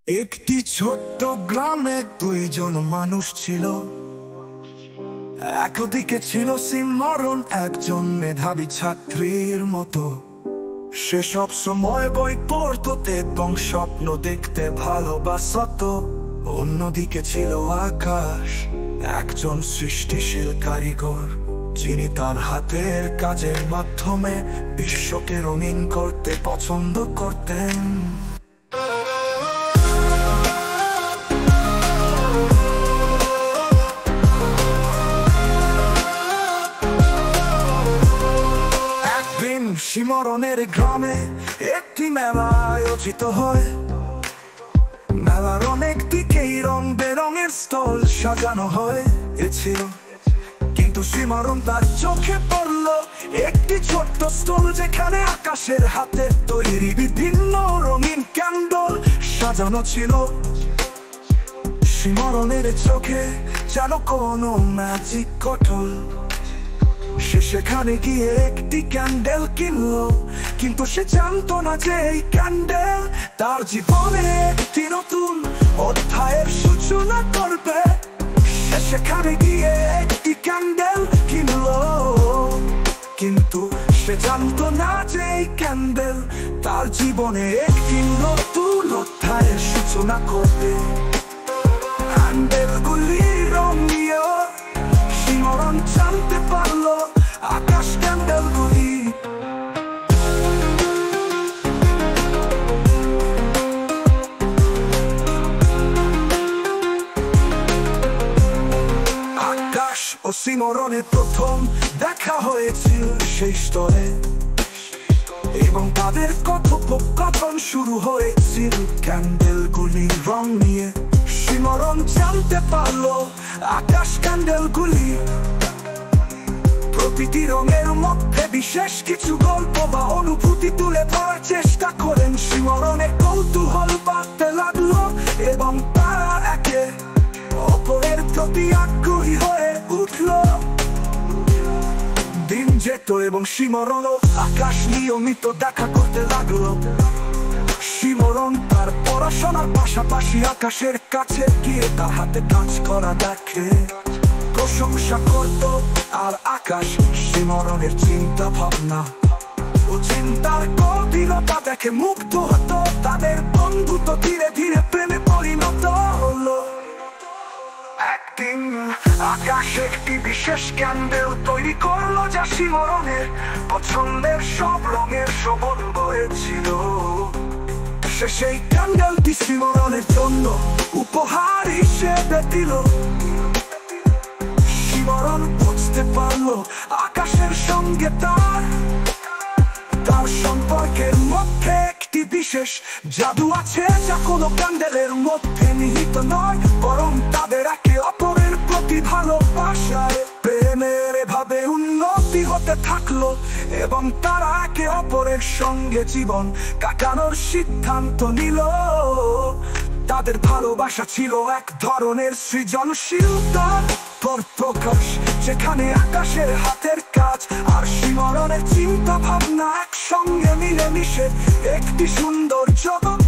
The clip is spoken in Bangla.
একটি ছোট্ট গ্রামে দুইজন মানুষ ছিল। একদিকে ছিল সিমরন, একজন মেধাবী ছাত্রীর মতো। সে সব সময় বই পড়তো এবং স্বপ্ন দেখতে ভালোবাসত। অন্যদিকে ছিল আকাশ, একজন সৃষ্টিশীল কারিগর, যিনি তার হাতের কাজের মাধ্যমে বিশ্বকে রঙিন করতে পছন্দ করতেন। সিমরনের গ্রামে একটি মেলা আয়োজিত হয়। মেলার অনেক দিকেই রং বেরঙের স্টল সাজানো হয়েছিল, কিন্তু সিমরন তার চোখে পড়ল একটি ছোট্ট স্টল, যেখানে আকাশের হাতে তৈরি বিভিন্ন রঙিন ক্যান্ডেল সাজানো ছিল। সিমরনের চোখে যেন কোনো ম্যাজিক ঘটল। সে সেখানে গিয়ে একটি ক্যান্ডেল কিনলো, কিন্তু সে জানতো না যে এই ক্যান্ডেল তার জীবনে একটি নতুন অধ্যায়ের সূচনা করবে। সে সেখানে গিয়ে একটি ক্যান্ডেল কিনলো, কিন্তু সে জানতো না যে এই ক্যান্ডেল তার জীবনে একটি নতুন অধ্যায়ের সূচনা করবে। ক্যান্ডেলগুলির রং নিয়ে সিমরন জানতে পারলো আকাশ ক্যান্ডেলগুলি। আকাশ ও সিমরনের প্রথম দেখা হয়েছিল সেই স্তরে, এবং তাদের কথোপকথন শুরু হয়েছিল ক্যান্ডেলগুলির রং নিয়ে। সিমরন জানতে পারলো আকাশ ক্যান্ডেলগুলি প্রতিটি রঙের মধ্যে বিশেষ কিছু গল্প বা অনুভূতি তুলে ধরার চেষ্টা করেন। সিমরনের কৌতূহল বাড়তে লাগলো এবং তারা একে অপরের প্রতি আগ্রহী হয়ে উঠল। দিন যেত এবং সিমরনও আকাশ নিয়মিত দেখা করতে লাগলো। সিমরন তার পড়াশোনার পাশাপাশি আকাশের কাছে গিয়ে তার হাতে কাজ করা দেখে প্রশংসা করত। আর আকাশ সিমরনের চিন্তা ভাবনা ও চিন্তার গভীরতা দেখে মুগ্ধ হতো। তাদের বন্ধুত্ব ধীরে ধীরে প্রেমে পরিণত হলো। একদিন আকাশ একটি বিশেষ ক্যান্ডেল তৈরি করলো, যা সিমরনের পছন্দের সব রঙের সমন্বয় হয়েছিল। সে সেই ক্যান্ডেলটি সিমরনের জন্য উপহার হিসেবে দিল। সিমরন বুঝতে পারলো আকাশের সঙ্গে তার সম্পর্কের মধ্যে একটি বিশেষ জাদু আছে, যা কোনো ক্যান্ডেলের মধ্যে নিহিত নয়, বরং তাদের একে অপরের প্রতি ভালোবাসায় প্রেমের এভাবে উন্নতি হতে থাকলো এবং তারা একে অপরের সঙ্গে জীবন কাটানোর সিদ্ধান্ত নিল। তাদের ভালোবাসা ছিল এক ধরনের সৃজনশীলতার প্রকাশ, যেখানে আকাশের হাতের কাজ আর সিমরনের চিন্তা ভাবনা একসঙ্গে মিলেমিশে একটি সুন্দর জগৎ